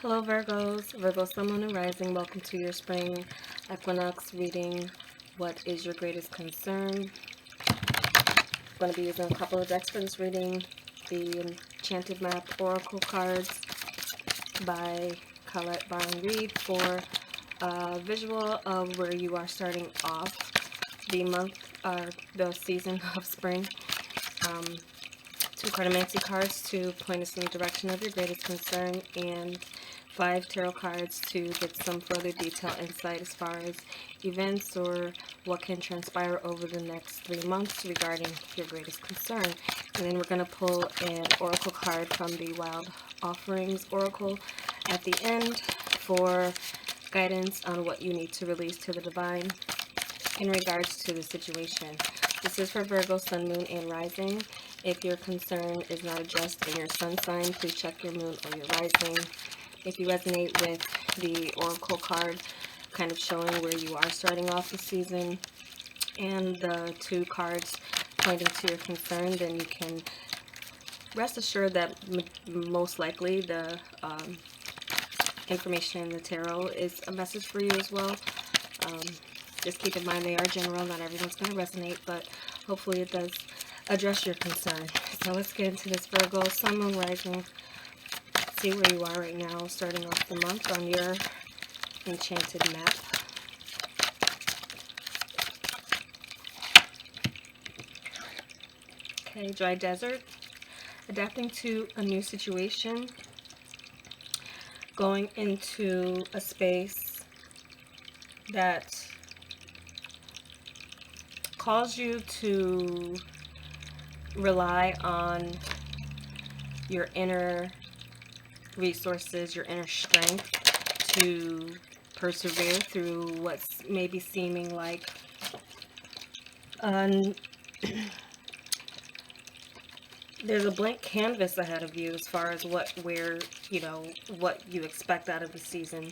Hello Virgos, Virgo Sun, Moon, and Rising. Welcome to your spring equinox reading. What is your greatest concern? I'm going to be using a couple of decks for this reading. The Enchanted Map Oracle cards by Colette Barn Reed for a visual of where you are starting off the month or the season of spring. Two cartomancy cards to point us in the direction of your greatest concern, and 5 tarot cards to get some further detail insight as far as events or what can transpire over the next 3 months regarding your greatest concern. And then we're going to pull an oracle card from the Wild Offerings Oracle at the end for guidance on what you need to release to the divine in regards to the situation. This is for Virgo, Sun, Moon, and Rising. If your concern is not addressed in your sun sign, please check your moon or your rising. If you resonate with the oracle card, kind of showing where you are starting off the season, and the 2 cards pointing to your concern, then you can rest assured that most likely the information in the tarot is a message for you as well. Just keep in mind they are general, not everyone's going to resonate, but hopefully it does address your concern. So let's get into this, Virgo, Sun, Moon, Rising. See where you are right now, starting off the month on your enchanted map. Okay, dry desert, adapting to a new situation, going into a space that calls you to rely on your inner resources, your inner strength to persevere through what's maybe seeming like there's a blank canvas ahead of you as far as what you expect out of the season.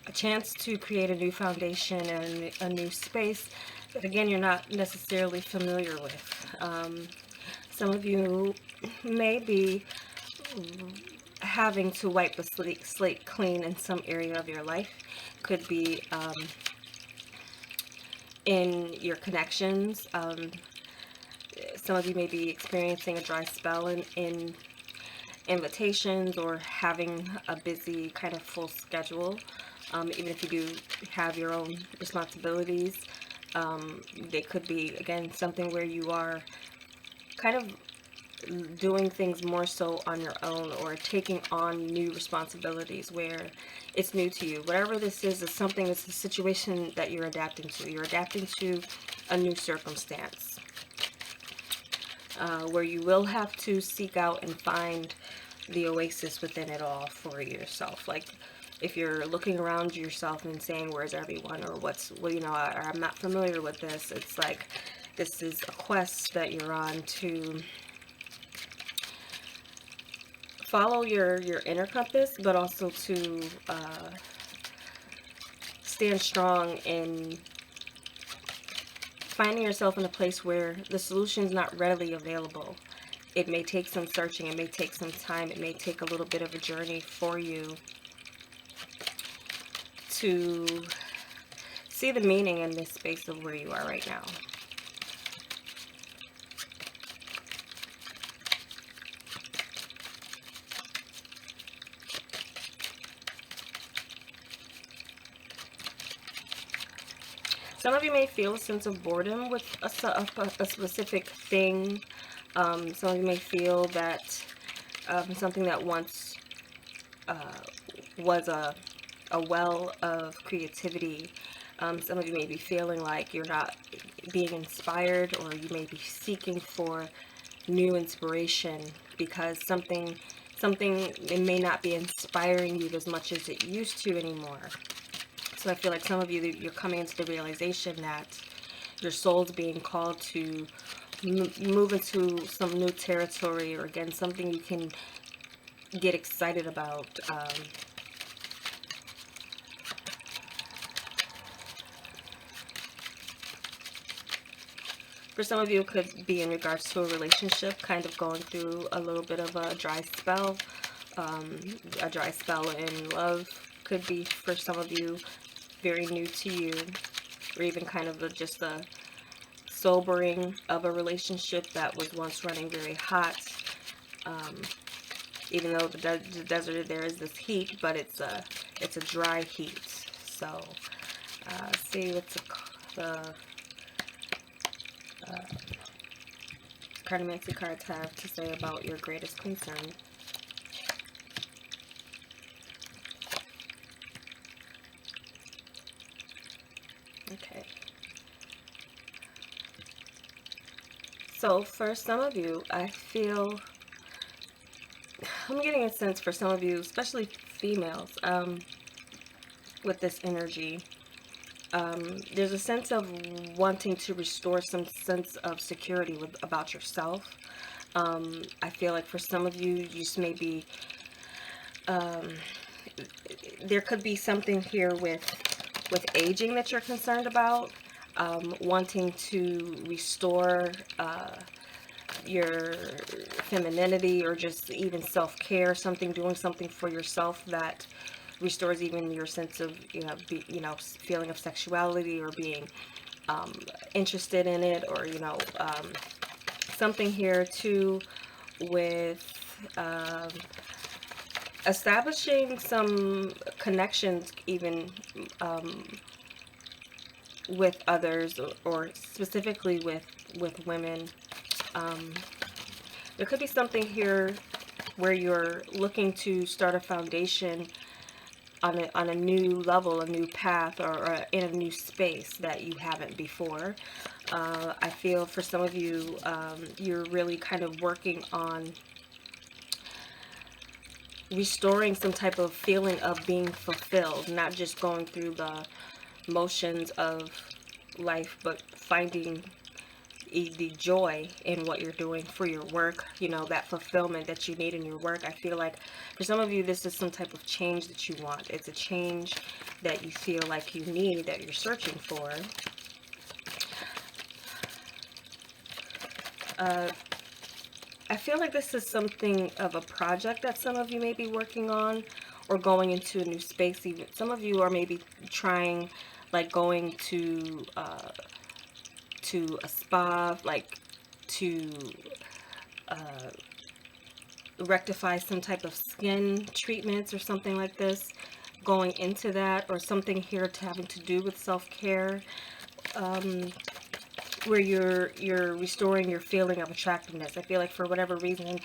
A chance to create a new foundation and a new space that, again, you're not necessarily familiar with. Some of you may be having to wipe the slate clean in some area of your life. Could be in your connections. Some of you may be experiencing a dry spell in invitations, or having a busy kind of full schedule. Even if you do have your own responsibilities, they could be, again, something where you are kind of doing things more so on your own, or taking on new responsibilities where it's new to you. Whatever this is something, it's a situation that you're adapting to. You're adapting to a new circumstance, where you will have to seek out and find the oasis within it all for yourself. Like, if you're looking around yourself and saying, where's everyone, or I'm not familiar with this, it's like this is a quest that you're on to follow your inner compass, but also to stand strong in finding yourself in a place where the solution is not readily available. It may take some searching, it may take some time, it may take a little bit of a journey for you to see the meaning in this space of where you are right now. Some of you may feel a sense of boredom with a specific thing. Some of you may feel that something that once was a well of creativity. Some of you may be feeling like you're not being inspired, or you may be seeking for new inspiration because something it may not be inspiring you as much as it used to anymore. So I feel like some of you, you're coming into the realization that your soul's being called to move into some new territory, or, again, something you can get excited about. For some of you, it could be in regards to a relationship, kind of going through a little bit of a dry spell, A dry spell in love could be, for some of you, very new to you, or even kind of just a sobering of a relationship that was once running very hot. Even though the desert, there is this heat, but it's a dry heat. So see what's the cartomancy cards have to say about your greatest concern. Okay. So for some of you, I feel, I'm getting a sense for some of you, especially females, with this energy, there's a sense of wanting to restore some sense of security about yourself. I feel like for some of you, you just may be, there could be something here with aging that you're concerned about, wanting to restore your femininity, or just even self-care, doing something for yourself that restores even your sense of, feeling of sexuality, or being interested in it, or, something here too with establishing some connections, even with others, or specifically with women. There could be something here where you're looking to start a foundation on a new level, a new path, or in a new space that you haven't before. I feel for some of you, you're really kind of working on restoring some type of feeling of being fulfilled, not just going through the motions of life, but finding the joy in what you're doing for your work, that fulfillment that you need in your work. I feel like for some of you, this is some type of change that you want. It's a change that you feel like you need, that you're searching for. I feel like this is something of a project that some of you may be working on, or going into a new space. Even some of you are maybe trying, like going to a spa, like to rectify some type of skin treatments or something like this, going into that, or something here having to do with self-care, where you're restoring your feeling of attractiveness. I feel like for whatever reason,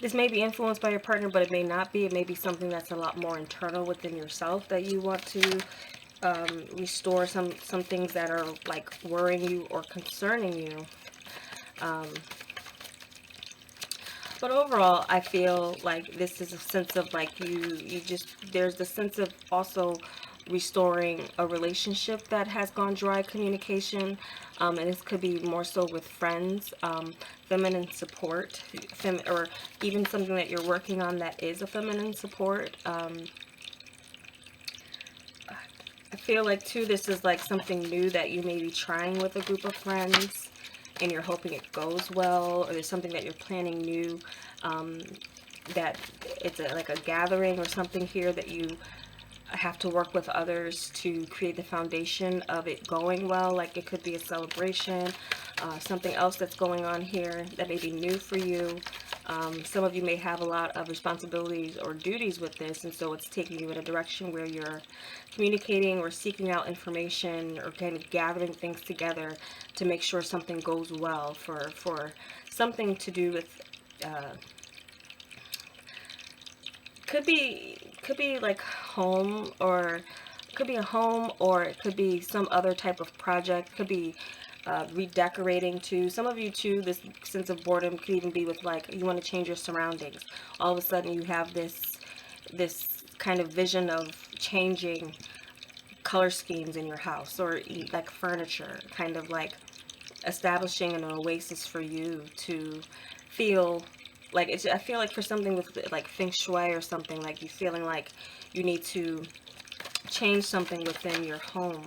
this may be influenced by your partner, but it may not be. It may be something that's a lot more internal within yourself that you want to restore some things that are like worrying you or concerning you. But overall, I feel like this is a sense of like there's the sense of also restoring a relationship that has gone dry, communication, and this could be more so with friends, feminine support, or even something that you're working on that is a feminine support. I feel like too, this is like something new that you may be trying with a group of friends, and you're hoping it goes well, or there's something that you're planning new, that it's like a gathering or something here that you have to work with others to create the foundation of it going well. Like it could be a celebration, something else that's going on here that may be new for you. Some of you may have a lot of responsibilities or duties with this, and so it's taking you in a direction where you're communicating or seeking out information, or kind of gathering things together to make sure something goes well for something to do with could be like home, or could be a home, or it could be some other type of project. Could be redecorating too. Some of you too, this sense of boredom could even be with like you want to change your surroundings. All of a sudden you have this kind of vision of changing color schemes in your house, or like furniture, kind of like establishing an oasis for you to feel like it's. I feel like for something with like feng shui or something, like you feeling like you need to change something within your home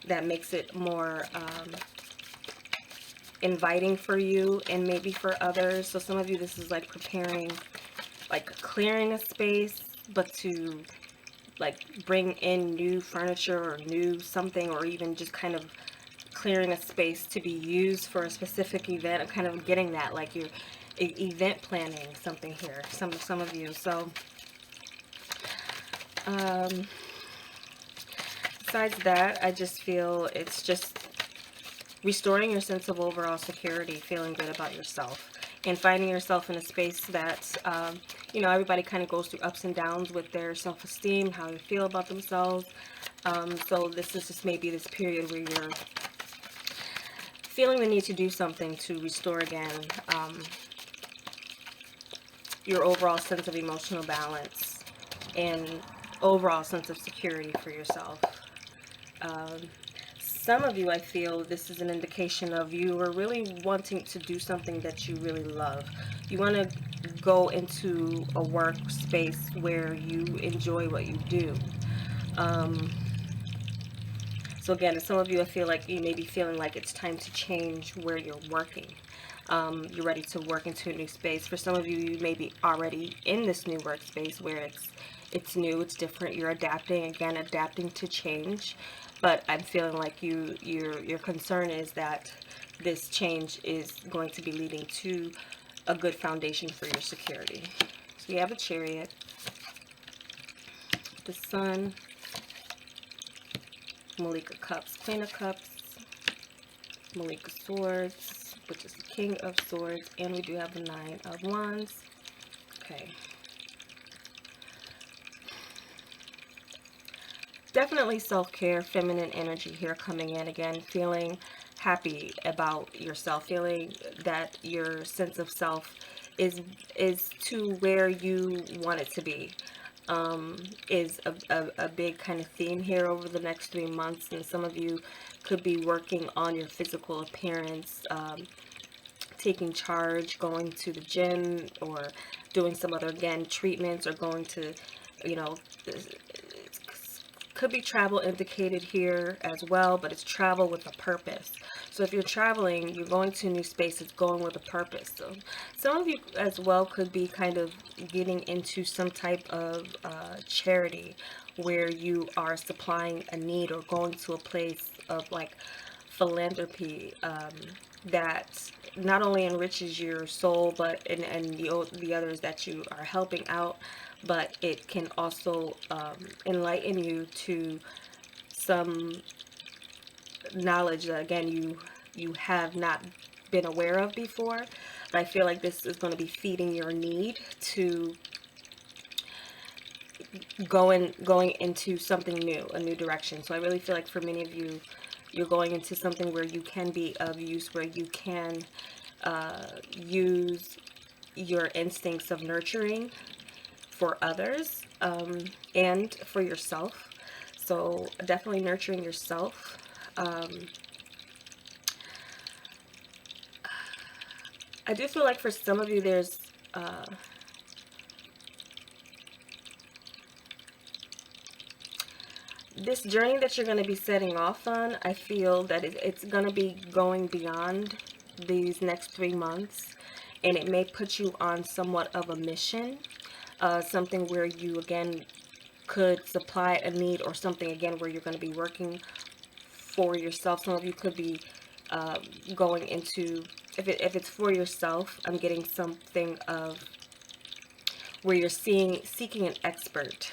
that makes it more inviting for you and maybe for others. So some of you, this is like preparing like clearing a space, but to like bring in new furniture or new something, or even just kind of clearing a space to be used for a specific event. I'm kind of getting that, like you're event planning something here, some of you. So besides that, I just feel it's just restoring your sense of overall security, feeling good about yourself, and finding yourself in a space that, you know, everybody kind of goes through ups and downs with their self-esteem, how they feel about themselves. So this is just maybe this period where you're feeling the need to do something to restore again your overall sense of emotional balance and overall sense of security for yourself. Some of you, I feel this is an indication of you are really wanting to do something that you really love. You want to go into a workspace where you enjoy what you do. So again, some of you, I feel like you may be feeling like it's time to change where you're working. You're ready to work into a new space. For some of you, you may be already in this new workspace where it's new, it's different. You're adapting, again, adapting to change. But I'm feeling like your concern is that this change is going to be leading to a good foundation for your security. So you have a Chariot, the Sun, Malika Cups, Queen of Cups, Malika Swords, which is the King of Swords, and we do have the Nine of Wands. Okay. Definitely self-care, feminine energy here coming in again, feeling happy about yourself, feeling that your sense of self is to where you want it to be. Is a big kind of theme here over the next 3 months, and some of you could be working on your physical appearance, taking charge, going to the gym, or doing some other, again, treatments, or going to, you know, could be travel indicated here as well, but it's travel with a purpose. So if you're traveling, you're going to a new space, it's going with a purpose. So some of you as well could be kind of getting into some type of charity where you are supplying a need, or going to a place of like philanthropy that not only enriches your soul, but and the others that you are helping out, but it can also enlighten you to some knowledge that, again, you have not been aware of before. But I feel like this is going to be feeding your need to going into something new, a new direction. So I really feel like for many of you, you're going into something where you can be of use, where you can use your instincts of nurturing for others, and for yourself. So definitely nurturing yourself. I do feel like for some of you, there's this journey that you're going to be setting off on. I feel that it's going to be going beyond these next 3 months, and it may put you on somewhat of a mission, something where you, again, could supply a need, or something, again, where you're going to be working for yourself. Some of you could be going into, if it's for yourself, I'm getting something of where you're seeking an expert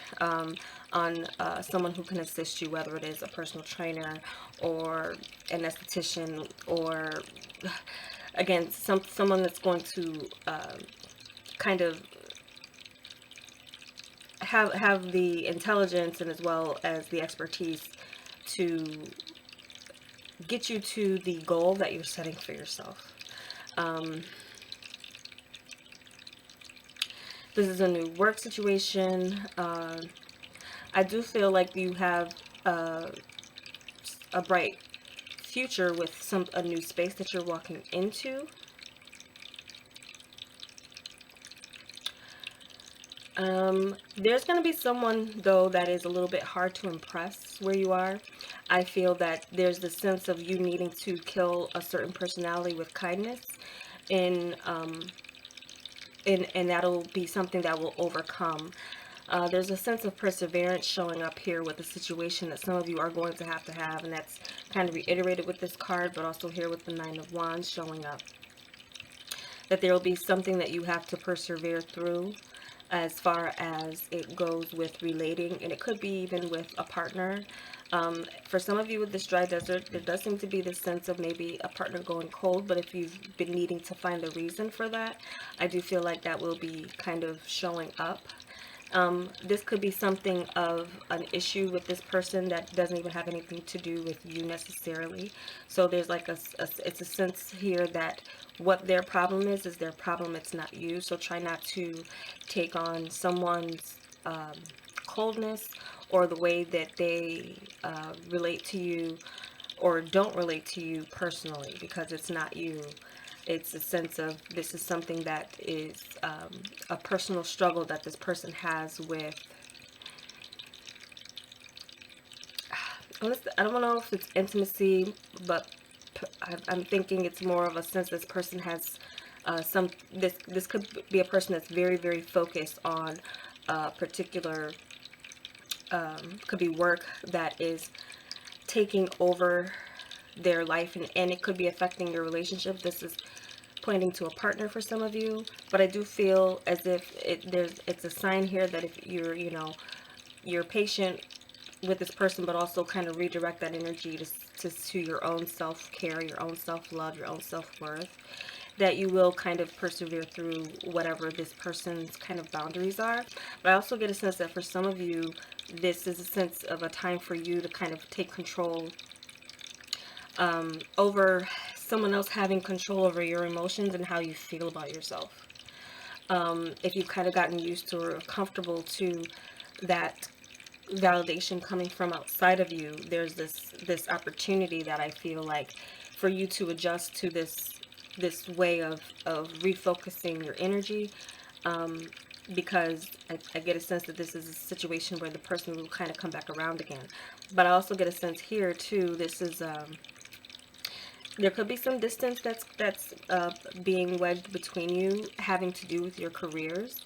on someone who can assist you, whether it is a personal trainer or an esthetician, or again, someone that's going to kind of have the intelligence, and as well as the expertise to get you to the goal that you're setting for yourself. This is a new work situation. I do feel like you have a bright future with a new space that you're walking into. There's going to be someone, though, that is a little bit hard to impress where you are. I feel that there's the sense of you needing to kill a certain personality with kindness, and and that'll be something that will overcome. There's a sense of perseverance showing up here with a situation that some of you are going to have, and that's kind of reiterated with this card, but also here with the Nine of Wands showing up. That there will be something that you have to persevere through as far as it goes with relating, and it could be even with a partner. For some of you with this dry desert, there does seem to be this sense of maybe a partner going cold, but if you've been needing to find the reason for that, I do feel like that will be kind of showing up. This could be something of an issue with this person that doesn't even have anything to do with you necessarily. So there's like it's a sense here that what their problem is their problem, it's not you. So try not to take on someone's coldness or the way that they relate to you or don't relate to you personally, because it's not you. It's a sense of this is something that is a personal struggle that this person has with. I don't know if it's intimacy, but I'm thinking it's more of a sense this person has this could be a person that's very, very focused on a particular, could be work that is taking over their life, and it could be affecting your relationship. This is pointing to a partner for some of you, but I do feel as if it's a sign here that if you're, you're patient with this person, but also kind of redirect that energy to your own self-care, your own self-love, your own self-worth, that you will kind of persevere through whatever this person's kind of boundaries are. But I also get a sense that for some of you, this is a sense of a time for you to kind of take control over someone else having control over your emotions and how you feel about yourself. If you've kind of gotten used to or comfortable to that validation coming from outside of you, there's this opportunity that I feel like for you to adjust to this way of refocusing your energy, because I get a sense that this is a situation where the person will kind of come back around again. But I also get a sense here too, this is there could be some distance that's being wedged between you, having to do with your careers,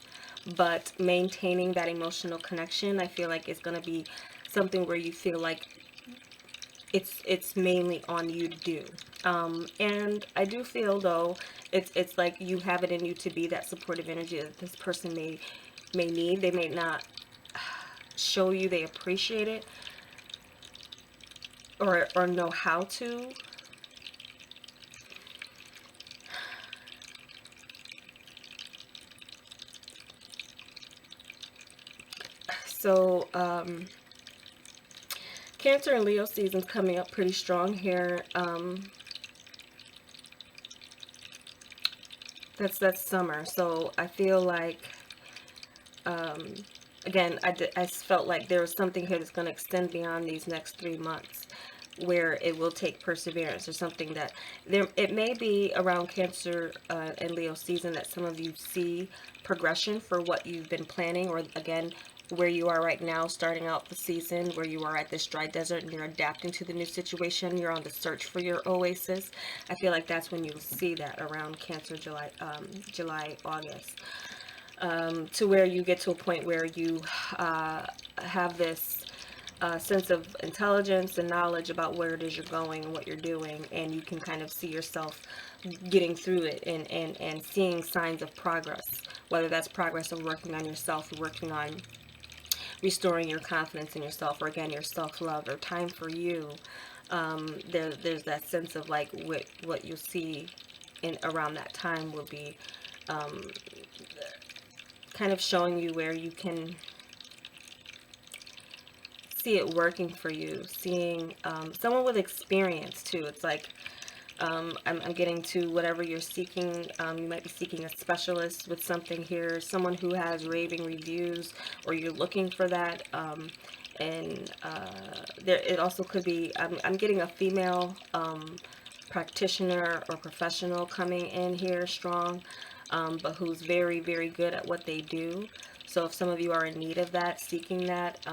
but maintaining that emotional connection, I feel like, is going to be something where you feel like it's mainly on you to do. And I do feel though it's like you have it in you to be that supportive energy that this person may need. They may not show you they appreciate it or know how to. So, Cancer and Leo season's coming up pretty strong here. That's summer. So I feel like, again, I felt like there was something here that's going to extend beyond these next 3 months, where it will take perseverance or something that it may be around Cancer and Leo season that some of you see progression for what you've been planning, or again where you are right now starting out the season, where you are at this dry desert and you're adapting to the new situation, you're on the search for your oasis. I feel like that's when you'll see that around Cancer, July, August, to where you get to a point where you have this sense of intelligence and knowledge about where it is you're going and what you're doing, and you can kind of see yourself getting through it and seeing signs of progress, whether that's progress of working on yourself, working on restoring your confidence in yourself, or again your self-love, or time for you. There's that sense of like what you'll see in around that time will be kind of showing you where you can see it working for you, seeing someone with experience too. It's like I'm getting to whatever you're seeking. You might be seeking a specialist with something here, someone who has raving reviews, or you're looking for that. And there, it also could be, I'm getting a female practitioner or professional coming in here strong, but who's very, very good at what they do. So if some of you are in need of that, seeking that,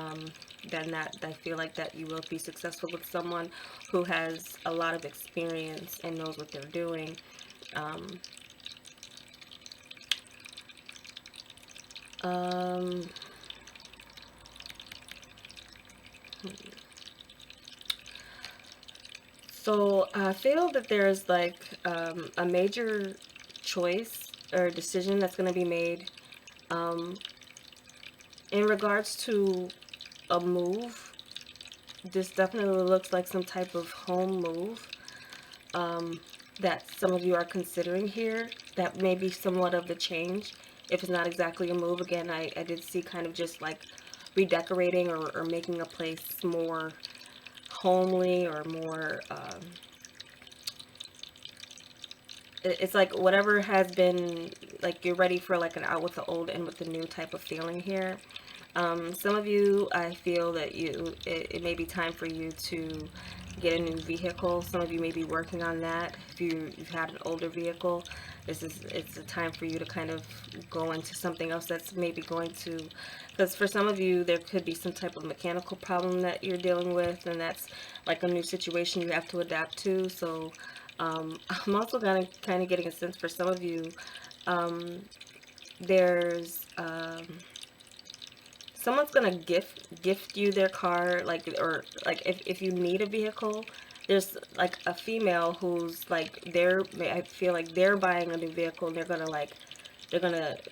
then I feel like that you will be successful with someone who has a lot of experience and knows what they're doing. Um, so I feel that there's like a major choice or decision that's going to be made um, in regards to a move. This definitely looks like some type of home move um, that some of you are considering here. That may be somewhat of the change. If it's not exactly a move, again, I did see kind of just like redecorating or making a place more homely or more it's like whatever has been, like you're ready for like an out with the old in with the new type of feeling here. Some of you, I feel that it may be time for you to get a new vehicle. Some of you may be working on that. If you've had an older vehicle, it's a time for you to kind of go into something else that's maybe going to, because for some of you, there could be some type of mechanical problem that you're dealing with, and that's like a new situation you have to adapt to. So I'm also kind of getting a sense for some of you, there's someone's gonna gift you their car, like, or like if you need a vehicle, there's like a female who's like I feel like they're buying a new vehicle, and they're gonna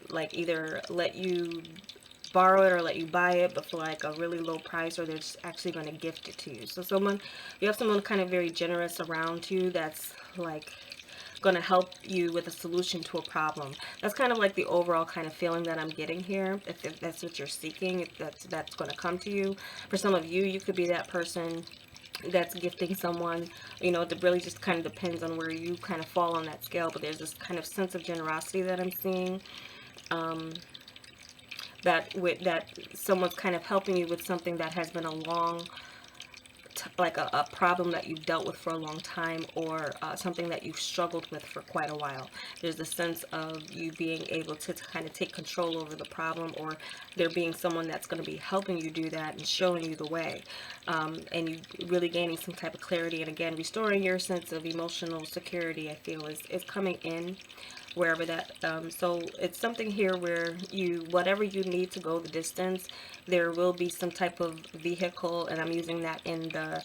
like either let you borrow it or let you buy it, but for like a really low price, or they're just actually going to gift it to you. So you have someone kind of very generous around you that's like going to help you with a solution to a problem. That's kind of like the overall kind of feeling that I'm getting here. If that's what you're seeking, if that's going to come to you. For some of you, you could be that person that's gifting someone. It really just kind of depends on where you kind of fall on that scale, but there's this kind of sense of generosity that I'm seeing. That someone's kind of helping you with something that has been a long, like a problem that you've dealt with for a long time, or something that you've struggled with for quite a while. There's a sense of you being able to kind of take control over the problem, or there being someone that's going to be helping you do that and showing you the way, and you really gaining some type of clarity, and again restoring your sense of emotional security, I feel is coming in wherever that so it's something here where whatever you need to go the distance, there will be some type of vehicle, and I'm using that in the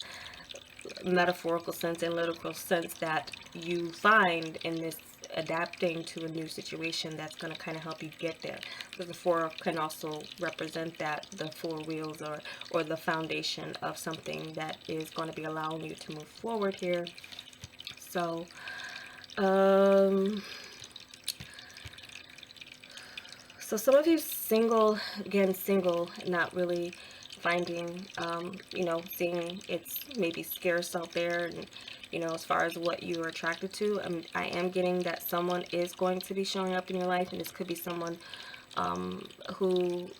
metaphorical sense and literal sense, that you find in this adapting to a new situation that's going to kind of help you get there. Because the four can also represent that, the four wheels, or the foundation of something that is going to be allowing you to move forward here. So so some of you single, again, single, not really finding, seeing it's maybe scarce out there, and, as far as what you are attracted to. I am getting that someone is going to be showing up in your life, and this could be someone who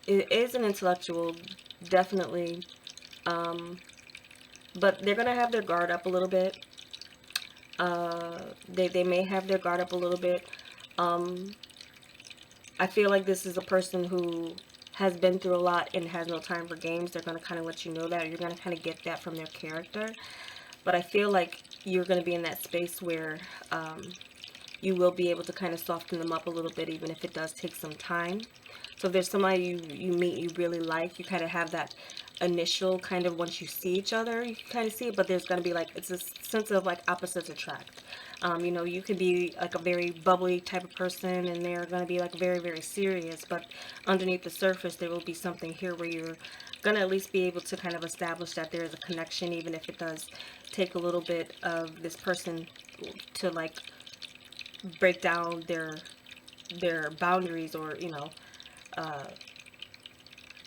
is an intellectual, definitely, but they're going to have their guard up a little bit. They may have their guard up a little bit. I feel like this is a person who has been through a lot and has no time for games. They're going to kind of let you know that. You're going to kind of get that from their character. But I feel like you're going to be in that space where you will be able to kind of soften them up a little bit, even if it does take some time. So if there's somebody you meet you really like, you kind of have that initial kind of, once you see each other, you can kind of see it, but there's going to be like, it's a sense of like opposites attract. You could be like a very bubbly type of person, and they're going to be like very, very serious, but underneath the surface, there will be something here where you're going to at least be able to kind of establish that there is a connection, even if it does take a little bit of this person to like break down their boundaries, or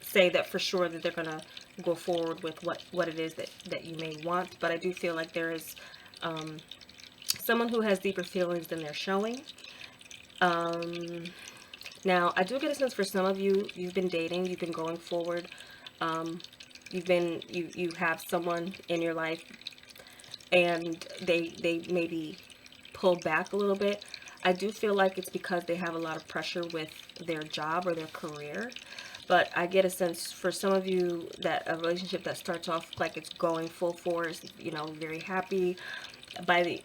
say that for sure that they're gonna go forward with what it is that you may want. But I do feel like there is someone who has deeper feelings than they're showing. Now I do get a sense for some of you, you've been dating, you've been going forward, you have someone in your life, and they maybe pull back a little bit. I do feel like it's because they have a lot of pressure with their job or their career. But I get a sense for some of you that a relationship that starts off like it's going full force, very happy, by the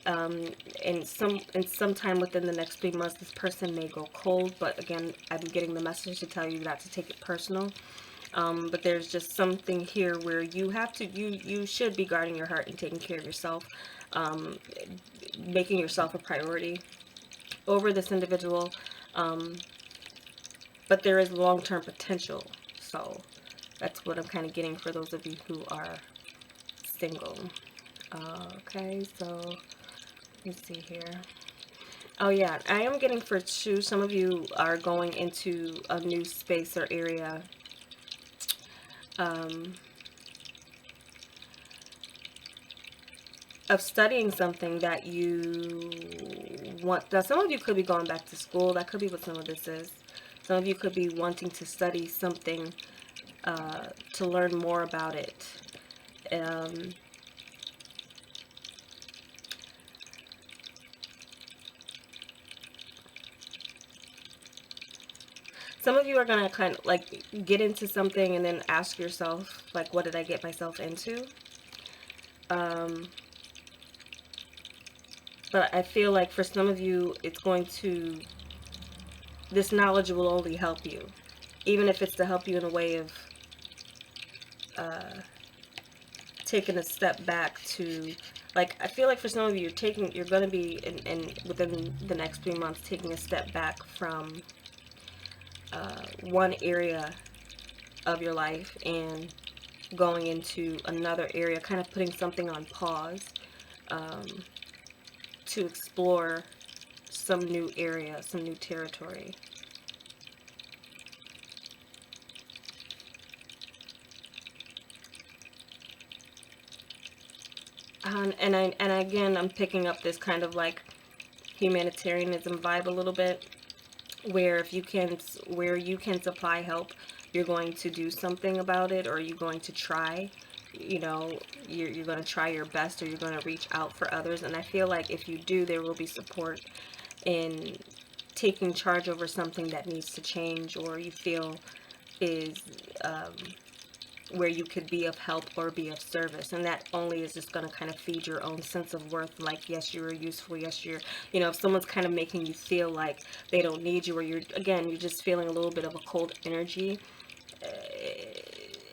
in some time within the next 3 months, this person may go cold. But again, I'm getting the message to tell you not to take it personal. But there's just something here where you have to, you should be guarding your heart and taking care of yourself, um, making yourself a priority over this individual. Um, but there is long-term potential. So that's what I'm kind of getting for those of you who are single. Okay, so let's see here. Oh yeah, I am getting for two. Some of you are going into a new space or area. Um, of studying something that you want. Now, some of you could be going back to school. That could be what some of this is. Some of you could be wanting to study something to learn more about it. Um, some of you are going to kind of like get into something and then ask yourself, like, what did I get myself into? Um, but I feel like for some of you, it's going to, this knowledge will only help you. Even if it's to help you in a way of taking a step back to, like, I feel like for some of you, you're going to be in within the next 3 months taking a step back from one area of your life and going into another area, kind of putting something on pause, um, to explore some new area, some new territory. And again, I'm picking up this kind of like humanitarianism vibe a little bit, where if you can, where you can supply help, you're going to do something about it, or you're going to try, you know, you're going to try your best, or you're going to reach out for others. And I feel like if you do, there will be support in taking charge over something that needs to change, or you feel is where you could be of help or be of service. And that only is just going to kind of feed your own sense of worth. Like, yes, you're useful. Yes, you're, you know, if someone's kind of making you feel like they don't need you, or you're, again, you're just feeling a little bit of a cold energy,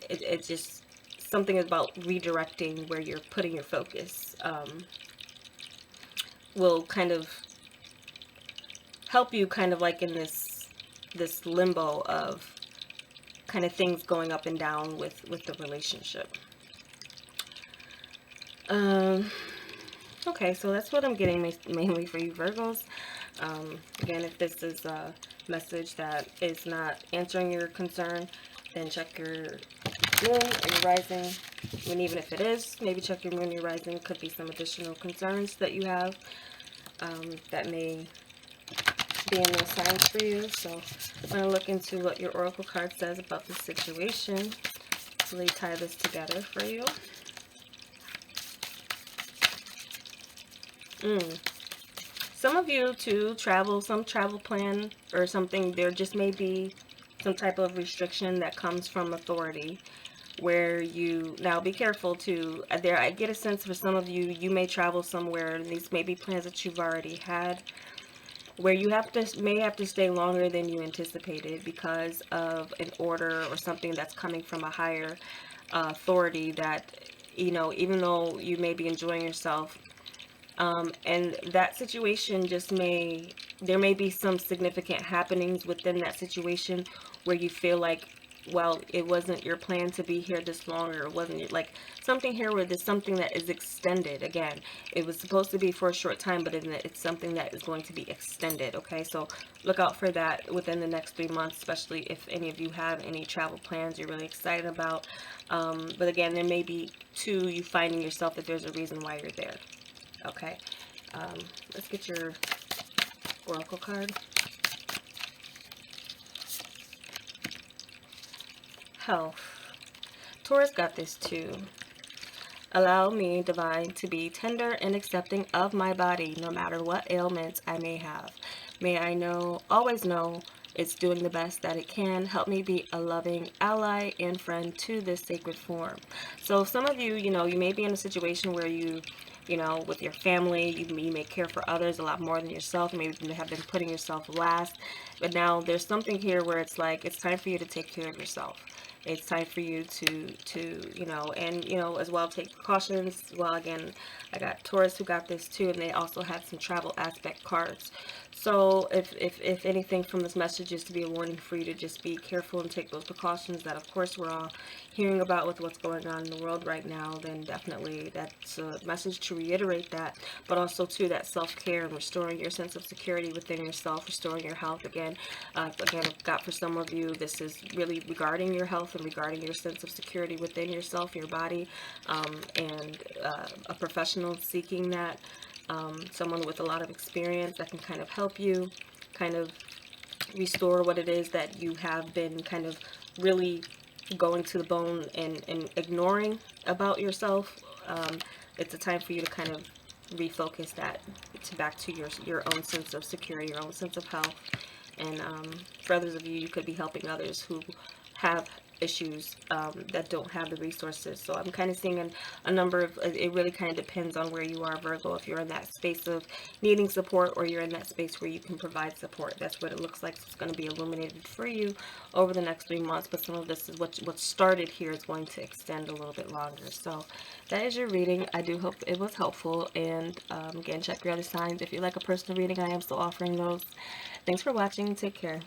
it's just something about redirecting where you're putting your focus, will kind of help you kind of like in this limbo of kind of things going up and down with the relationship. Okay, so that's what I'm getting mainly for you Virgos. Again, if this is a message that is not answering your concern, then check your moon or your rising. And even if it is, maybe check your moon, your rising. Could be some additional concerns that you have, that may be in those signs for you. So I'm going to look into what your oracle card says about the situation. Really tie this together for you. Some of you to travel, some travel plan or something, there just may be some type of restriction that comes from authority, where you, now be careful too, there I get a sense for some of you, you may travel somewhere, and these may be plans that you've already had, where you may have to stay longer than you anticipated because of an order or something that's coming from a higher authority, that, you know, even though you may be enjoying yourself, and that situation just there may be some significant happenings within that situation where you feel like, well, it wasn't your plan to be here this long, or it wasn't like something here where there's something that is extended. Again, it was supposed to be for a short time, but it's something that is going to be extended. Okay, so look out for that within the next 3 months, especially if any of you have any travel plans you're really excited about. But again, there may be too you finding yourself that there's a reason why you're there. Okay, let's get your oracle card. Health. Taurus got this too. Allow me, divine, to be tender and accepting of my body, no matter what ailments I may have. May I always know it's doing the best that it can. Help me be a loving ally and friend to this sacred form. So some of you, you know, you may be in a situation where you you know, with your family. You may care for others a lot more than yourself. Maybe you have been putting yourself last. But now there's something here where it's like, it's time for you to take care of yourself. It's time for you to you know, and you know, as well, take precautions. Well, again, I got Taurus who got this too, and they also had some travel aspect cards. So if anything from this message is to be a warning for you to just be careful and take those precautions that of course we're all hearing about with what's going on in the world right now, then definitely that's a message to reiterate that, but also to that self-care and restoring your sense of security within yourself, restoring your health. Again, I've got for some of you, this is really regarding your health and regarding your sense of security within yourself, your body, and a professional seeking that, someone with a lot of experience that can kind of help you kind of restore what it is that you have been kind of really going to the bone and ignoring about yourself. It's a time for you to kind of refocus that to back to your own sense of security, your own sense of health. And for others of you, you could be helping others who have issues that don't have the resources. So I'm kind of seeing a number of, it really kind of depends on where you are, Virgo. If you're in that space of needing support, or you're in that space where you can provide support, that's what it looks like. So it's going to be illuminated for you over the next 3 months. But some of this is what started here is going to extend a little bit longer. So that is your reading. I do hope it was helpful. And again, check your other signs. If you like a personal reading, I am still offering those. Thanks for watching. Take care.